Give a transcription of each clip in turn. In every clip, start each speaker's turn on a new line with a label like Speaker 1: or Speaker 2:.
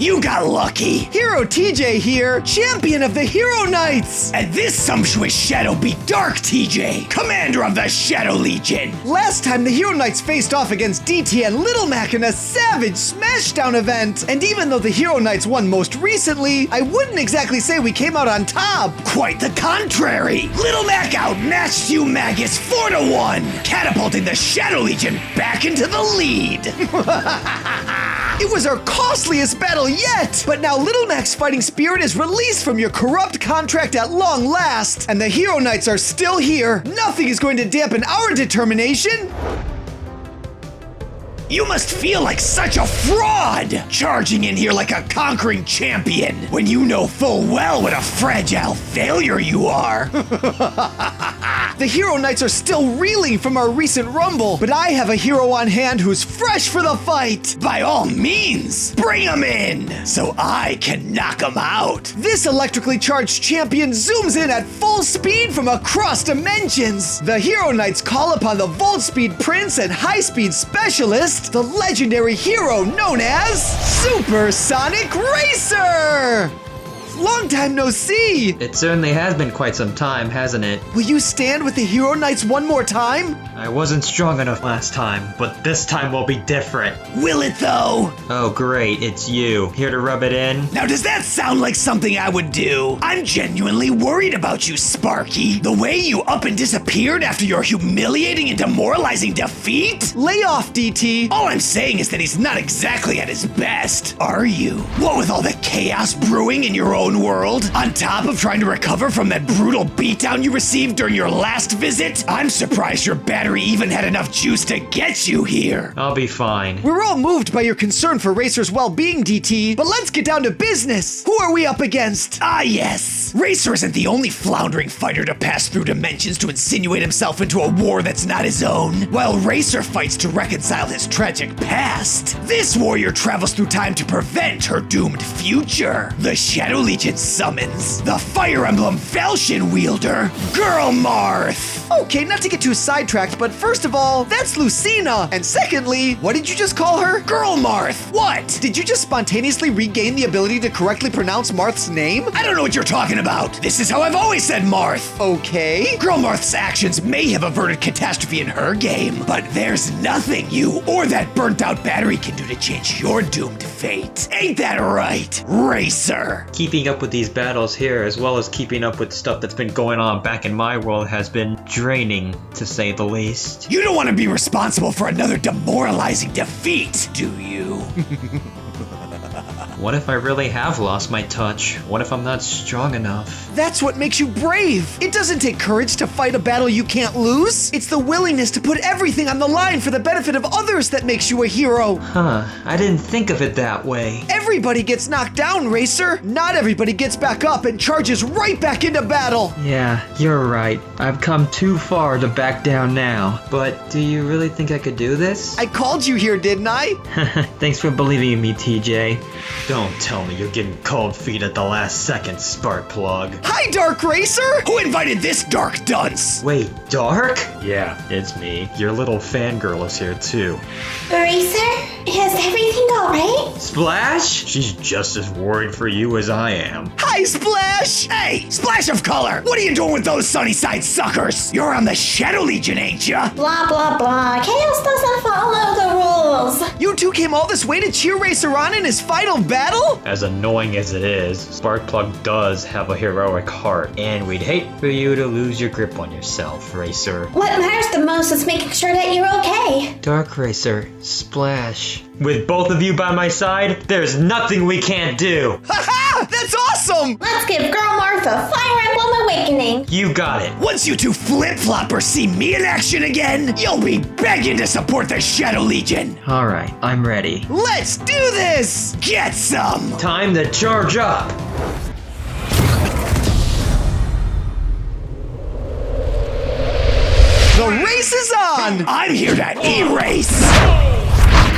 Speaker 1: You got lucky.
Speaker 2: Hero TJ here, champion of the Hero Knights.
Speaker 1: And this sumptuous shadow be Dark TJ, commander of the Shadow Legion.
Speaker 2: Last time the Hero Knights faced off against DT and Little Mac in a savage Smashdown event. And even though the Hero Knights won most recently, I wouldn't exactly say we came out on top.
Speaker 1: Quite the contrary. Little Mac outmatched you Magus 4-1, catapulting the Shadow Legion back into the lead.
Speaker 2: It was our costliest battle yet! But now Little Mac's fighting spirit is released from your corrupt contract at long last, and the Hero Knights are still here. Nothing is going to dampen our determination.
Speaker 1: You must feel like such a fraud, charging in here like a conquering champion, when you know full well what a fragile failure you are.
Speaker 2: The Hero Knights are still reeling from our recent rumble, but I have a hero on hand who's fresh for the fight.
Speaker 1: By all means, bring him in, so I can knock him out.
Speaker 2: This electrically charged champion zooms in at full speed from across dimensions. The Hero Knights call upon the Volt Speed Prince and High Speed Specialist, the legendary hero known as Supersonic Racer! Long time no see!
Speaker 3: It certainly has been quite some time, hasn't it?
Speaker 2: Will you stand with the Hero Knights one more time?
Speaker 3: I wasn't strong enough last time, but this time will be different.
Speaker 1: Will it though?
Speaker 3: Oh great, it's you. Here to rub it in?
Speaker 1: Now does that sound like something I would do? I'm genuinely worried about you, Sparky. The way you up and disappeared after your humiliating and demoralizing defeat?
Speaker 2: Lay off, DT.
Speaker 1: All I'm saying is that he's not exactly at his best, are you? What with all the chaos brewing in your own world, on top of trying to recover from that brutal beatdown you received during your last visit, I'm surprised your battery even had enough juice to get you here.
Speaker 3: I'll be fine.
Speaker 2: We're all moved by your concern for Racer's well-being, DT, but let's get down to business. Who are we up against?
Speaker 1: Ah yes, Racer isn't the only floundering fighter to pass through dimensions to insinuate himself into a war that's not his own. While Racer fights to reconcile his tragic past, this warrior travels through time to prevent her doomed future. The Shadow Legion summons the Fire Emblem Falchion wielder, Girl Marth.
Speaker 2: Okay, not to get too sidetracked, but first of all, that's Lucina. And secondly, what did you just call her?
Speaker 1: Girl Marth. What?
Speaker 2: Did you just spontaneously regain the ability to correctly pronounce Marth's name?
Speaker 1: I don't know what you're talking about. This is how I've always said Marth.
Speaker 2: Okay.
Speaker 1: Girl Marth's actions may have averted catastrophe in her game, but there's nothing you or that burnt out battery can do to change your doomed fate. Ain't that right, Racer?
Speaker 3: Keeping up with these battles here, as well as keeping up with stuff that's been going on back in my world, has been draining, to say the least.
Speaker 1: You don't want to be responsible for another demoralizing defeat, do you?
Speaker 3: What if I really have lost my touch? What if I'm not strong enough?
Speaker 2: That's what makes you brave. It doesn't take courage to fight a battle you can't lose. It's the willingness to put everything on the line for the benefit of others that makes you a hero.
Speaker 3: Huh, I didn't think of it that way.
Speaker 2: Everybody gets knocked down, Racer. Not everybody gets back up and charges right back into battle.
Speaker 3: Yeah, you're right. I've come too far to back down now. But do you really think I could do this?
Speaker 2: I called you here, didn't I?
Speaker 3: Thanks for believing in me, TJ. Don't tell me you're getting cold feet at the last second, Sparkplug.
Speaker 2: Hi, Dark Racer!
Speaker 1: Who invited this dark dunce?
Speaker 3: Wait, Dark? Yeah, it's me. Your little fangirl is here too.
Speaker 4: Racer, is everything alright?
Speaker 3: Splash? She's just as worried for you as I am.
Speaker 2: Hi, Splash!
Speaker 1: Hey, Splash of Color! What are you doing with those Sunnyside suckers? You're on the Shadow Legion, ain't ya?
Speaker 4: Blah blah blah. Chaos doesn't follow the rules.
Speaker 2: You two came all this way to cheer Racer on in his final battle?
Speaker 3: As annoying as it is, Sparkplug does have a heroic heart, and we'd hate for you to lose your grip on yourself, Racer.
Speaker 4: What matters the most is making sure that you're okay.
Speaker 3: Dark Racer, Splash. With both of you by my side, there's nothing we can't do.
Speaker 2: Haha! That's awesome!
Speaker 4: Let's give Girl Martha Fire Emblem Awakening.
Speaker 3: You got it.
Speaker 1: Once you two flip-floppers see me in action again, you'll be begging to support the Shadow Legion.
Speaker 3: All right, I'm ready.
Speaker 2: Let's do this!
Speaker 1: Get some!
Speaker 3: Time to charge up.
Speaker 2: The race is on!
Speaker 1: I'm here to erase!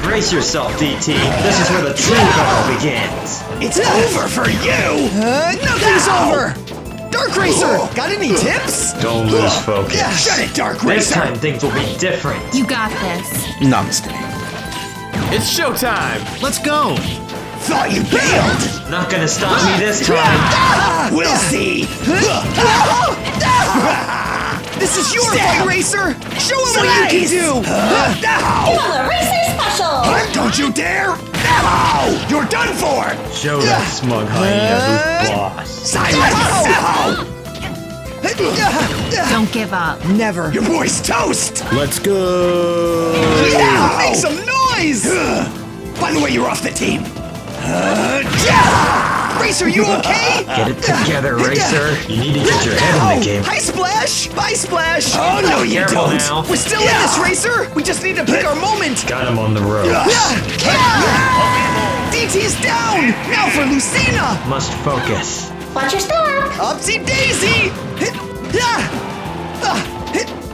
Speaker 3: Brace yourself, DT. This is where the true battle begins.
Speaker 1: It's over for you!
Speaker 2: Nothing's over! Dark Racer, got any tips?
Speaker 3: Don't lose focus.
Speaker 1: Shut it, Dark
Speaker 3: This
Speaker 1: Racer!
Speaker 3: time things will be different.
Speaker 5: You got this.
Speaker 6: Namaste. It's showtime!
Speaker 7: Let's go!
Speaker 1: Thought you bailed.
Speaker 3: Not gonna stop me this time.
Speaker 1: We'll see.
Speaker 2: This is your fight, Racer! Show him what you can do!
Speaker 4: Give him the Racer Special!
Speaker 1: Don't you dare! No! You're done for!
Speaker 3: Show that smug hyena who's boss.
Speaker 1: Silence!
Speaker 5: Don't give up.
Speaker 2: Never.
Speaker 1: Your boy's toast!
Speaker 6: Let's go!
Speaker 2: Yeah, make some noise!
Speaker 1: By the way, you're off the team.
Speaker 2: Racer, you okay?
Speaker 3: Get it together, Racer. You need to get your head in the game.
Speaker 2: Hi, Splash! Bye, Splash!
Speaker 1: Oh, no, you
Speaker 3: Careful
Speaker 1: don't.
Speaker 3: now.
Speaker 2: We're still in this, Racer! We just need to pick our moment!
Speaker 3: Got him on the road.
Speaker 2: DT's down! Now for Lucina!
Speaker 3: Must focus.
Speaker 4: Watch your step!
Speaker 2: Upsy daisy!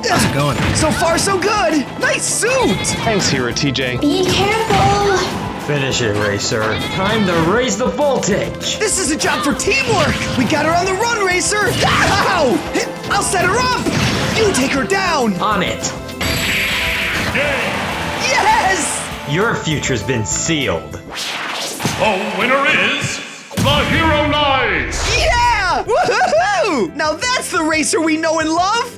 Speaker 6: How's it going?
Speaker 2: So far, so good! Nice suit!
Speaker 6: Thanks, Hero TJ.
Speaker 4: Be careful!
Speaker 3: Finish it, Racer. Time to raise the voltage.
Speaker 2: This is a job for teamwork! We got her on the run, Racer! Ow! I'll set her up! You take her down!
Speaker 3: On it.
Speaker 2: Yes!
Speaker 3: Your future's been sealed.
Speaker 7: The winner is the Hero Knights!
Speaker 2: Yeah! Woohoo! Now that's the Racer we know and love!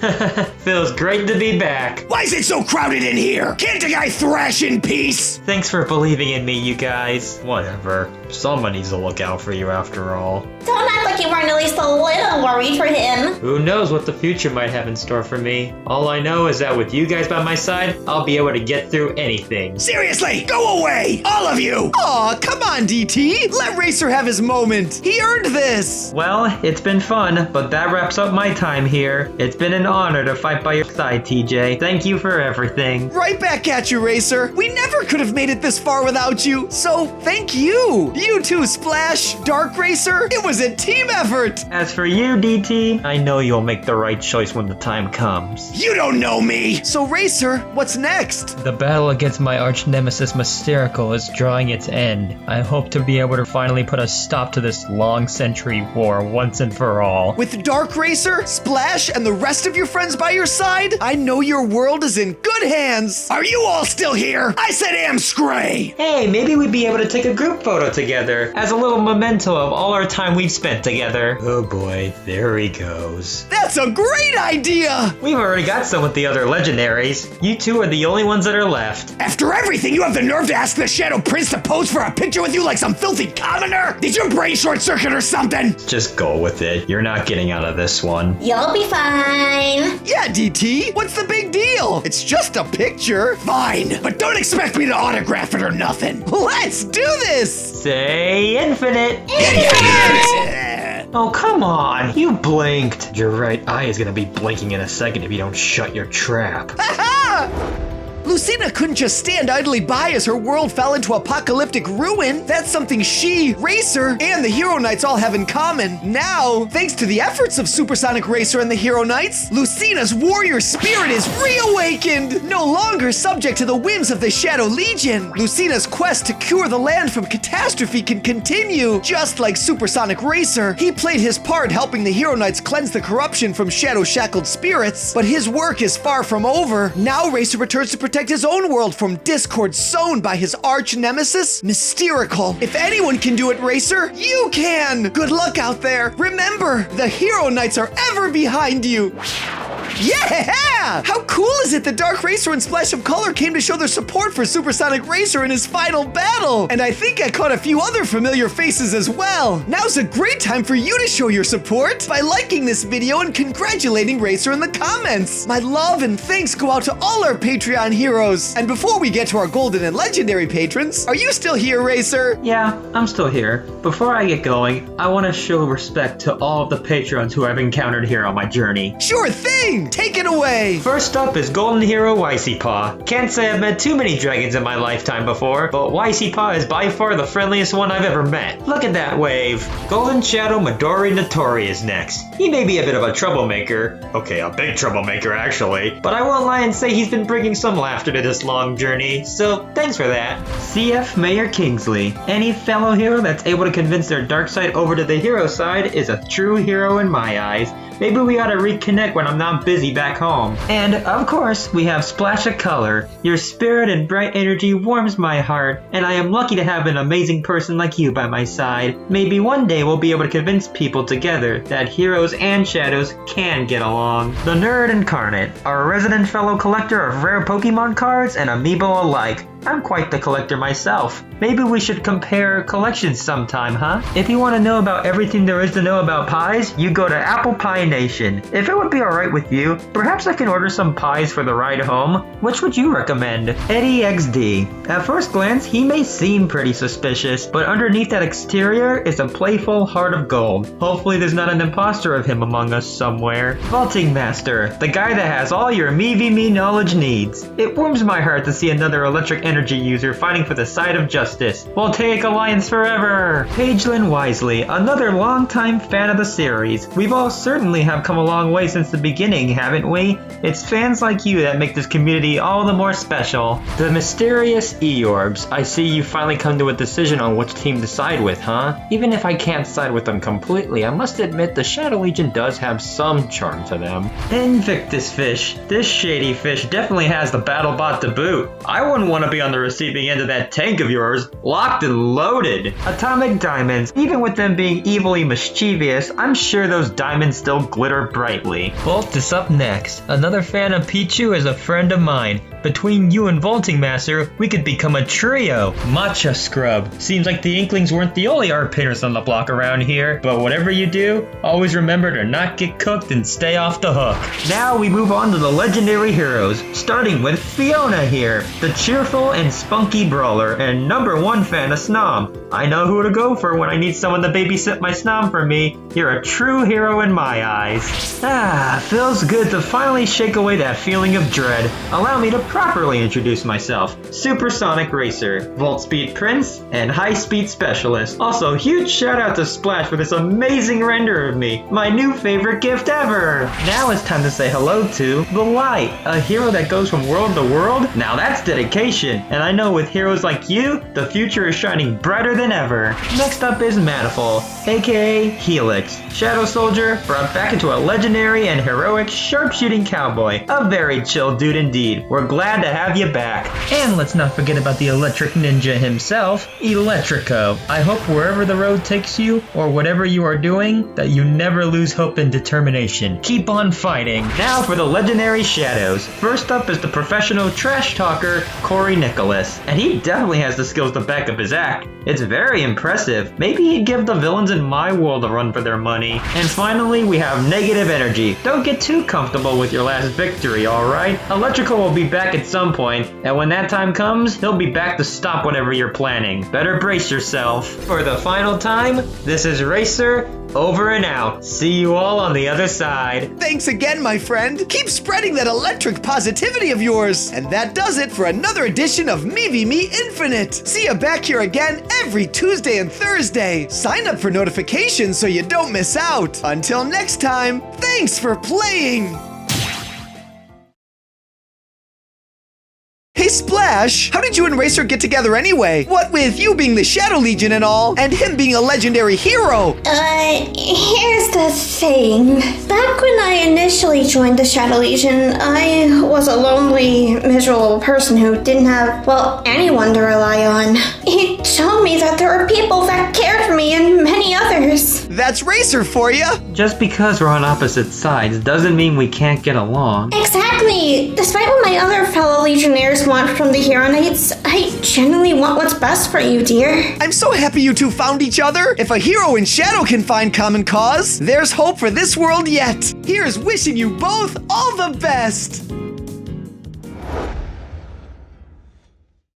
Speaker 3: Feels great to be back.
Speaker 1: Why is it so crowded in here? Can't a guy thrash in peace?
Speaker 3: Thanks for believing in me, you guys. Whatever. Someone needs to look out for you after all.
Speaker 4: Don't act like you weren't at least a little worried for him.
Speaker 3: Who knows what the future might have in store for me. All I know is that with you guys by my side, I'll be able to get through anything.
Speaker 1: Seriously, go away! All of you!
Speaker 2: Aw, come on, DT! Let Racer have his moment! He earned this!
Speaker 3: Well, it's been fun, but that wraps up my time here. It's been an honor to fight by your side, TJ. Thank you for everything.
Speaker 2: Right back at you, Racer! We never could have made it this far without you, so thank you! You too, Splash! Dark Racer! It was a team effort!
Speaker 3: As for you, DT, I know you'll make the right choice when the time comes.
Speaker 1: You don't know me!
Speaker 2: So, Racer, what's next?
Speaker 3: The battle against my arch nemesis Mysterical is drawing its end. I hope to be able to finally put a stop to this long century war once and for all.
Speaker 2: With Dark Racer, Splash, and the rest of your friends by your side, I know your world is in good hands!
Speaker 1: Are you all still here? I said Scray!
Speaker 3: Hey, maybe we'd be able to take a group photo together as a little memento of all our time we've spent together. Oh boy, there he goes.
Speaker 2: That's a great idea!
Speaker 3: We've already got some with the other legendaries. You two are the only ones that are left.
Speaker 1: After everything, you have the nerve to ask the Shadow Prince to pose for a picture with you like some filthy commoner? Did your brain short circuit or something?
Speaker 3: Just go with it. You're not getting out of this one.
Speaker 4: You'll be fine.
Speaker 2: Yeah, DT, what's the big deal? It's just a picture.
Speaker 1: Fine, but don't expect me to autograph it or nothing.
Speaker 2: Let's do this!
Speaker 3: Say infinite. Oh, come on. You blinked. Your right eye is gonna be blinking in a second if you don't shut your trap.
Speaker 2: Lucina couldn't just stand idly by as her world fell into apocalyptic ruin. That's something she, Racer, and the Hero Knights all have in common. Now, thanks to the efforts of Supersonic Racer and the Hero Knights, Lucina's warrior spirit is reawakened, no longer subject to the whims of the Shadow Legion. Lucina's quest to cure the land from catastrophe can continue. Just like Supersonic Racer, he played his part helping the Hero Knights cleanse the corruption from shadow-shackled spirits, but his work is far from over. Now Racer returns to protect his own world from discord sown by his arch nemesis, Mysterical. If anyone can do it, Racer, you can! Good luck out there! Remember, the Hero Knights are ever behind you! Yeah! How cool is it that Dark Racer and Splash of Color came to show their support for Supersonic Racer in his final battle? And I think I caught a few other familiar faces as well. Now's a great time for you to show your support by liking this video and congratulating Racer in the comments. My love and thanks go out to all our Patreon heroes. And before we get to our golden and legendary patrons, are you still here, Racer?
Speaker 3: Yeah, I'm still here. Before I get going, I want to show respect to all of the patrons who I've encountered here on my journey.
Speaker 2: Sure thing! Take it away!
Speaker 3: First up is Golden Hero Paw. Can't say I've met too many dragons in my lifetime before, but Paw is by far the friendliest one I've ever met. Look at that wave. Golden Shadow Midori Notori is next. He may be a bit of a troublemaker. Okay, a big troublemaker actually. But I won't lie and say he's been bringing some laughter to this long journey, so thanks for that. CF Mayor Kingsley. Any fellow hero that's able to convince their dark side over to the hero side is a true hero in my eyes. Maybe we ought to reconnect when I'm not busy back home. And of course, we have Splash of Color. Your spirit and bright energy warms my heart, and I am lucky to have an amazing person like you by my side. Maybe one day we'll be able to convince people together that heroes and shadows can get along. The Nerd Incarnate, our resident fellow collector of rare Pokemon cards and amiibo alike. I'm quite the collector myself. Maybe we should compare collections sometime, huh? If you want to know about everything there is to know about pies, you go to Apple Pie Nation. If it would be alright with you, perhaps I can order some pies for the ride home. Which would you recommend? Eddie XD. At first glance, he may seem pretty suspicious, but underneath that exterior is a playful heart of gold. Hopefully there's not an imposter of him among us somewhere. Vaulting Master, the guy that has all your Mii V Mii knowledge needs. It warms my heart to see another electric energy user fighting for the side of justice. Voltaic Alliance forever! Pagelin Wisely, another longtime fan of the series. We've all certainly have come a long way since the beginning, haven't we? It's fans like you that make this community all the more special. The mysterious Eorbs. I see you finally come to a decision on which team to side with, huh? Even if I can't side with them completely, I must admit the Shadow Legion does have some charm to them. Invictus Fish. This shady fish definitely has the battle bot to boot. I wouldn't want to be on the receiving end of that tank of yours, locked and loaded. Atomic Diamonds, even with them being evilly mischievous, I'm sure those diamonds still glitter brightly. Volt is up next. Another fan of Pichu is a friend of mine. Between you and Vaulting Master, we could become a trio. Matcha Scrub. Seems like the Inklings weren't the only art painters on the block around here, but whatever you do, always remember to not get cooked and stay off the hook. Now we move on to the legendary heroes, starting with Fiona here, the cheerful and spunky brawler and #1 fan of Snom. I know who to go for when I need someone to babysit my Snom for me. You're a true hero in my eyes. Feels good to finally shake away that feeling of dread. Allow me to properly introduce myself. Supersonic Racer, Volt Speed Prince, and High Speed Specialist. Also, huge shout out to Splash for this amazing render of me. My new favorite gift ever. Now it's time to say hello to the Light, a hero that goes from world to world. Now that's dedication. And I know with heroes like you, the future is shining brighter than ever. Next up is Manifold, aka Helix, Shadow Soldier, brought back into a legendary and heroic sharpshooting cowboy. A very chill dude indeed. We're glad to have you back. And let's not forget about the electric ninja himself, Electrico. I hope wherever the road takes you, or whatever you are doing, that you never lose hope and determination. Keep on fighting. Now for the legendary shadows. First up is the professional trash talker, Corey Nicholas. And he definitely has the skills to back up his act. It's very impressive. Maybe he'd give the villains in my world a run for their money. And finally, we have Negative Energy. Don't get too comfortable with your last victory, alright? Electrical will be back at some point, and when that time comes, he'll be back to stop whatever you're planning. Better brace yourself. For the final time, this is Racer, over and out. See you all on the other side.
Speaker 2: Thanks again, my friend. Keep spreading that electric positivity of yours. And that does it for another edition of Mii V Mii Infinite. See you back here again every Tuesday and Thursday. Sign up for notifications so you don't miss out. Until next time, thanks for playing. Hey Splash, how did you and Racer get together anyway? What with you being the Shadow Legion and all, and him being a legendary hero?
Speaker 4: Here's the thing. Back when I initially joined the Shadow Legion, I was a lonely, miserable person who didn't have, well, anyone to rely on. He told me that there were people that cared for me and many others.
Speaker 2: That's Racer for ya.
Speaker 3: Just because we're on opposite sides doesn't mean we can't get along.
Speaker 4: Exactly. Despite what my other fellow Legionnaires want from the Hero Knights, I genuinely want what's best for you, dear.
Speaker 2: I'm so happy you two found each other. If a hero and Shadow can find common cause, there's hope for this world yet. Here's wishing you both all the best.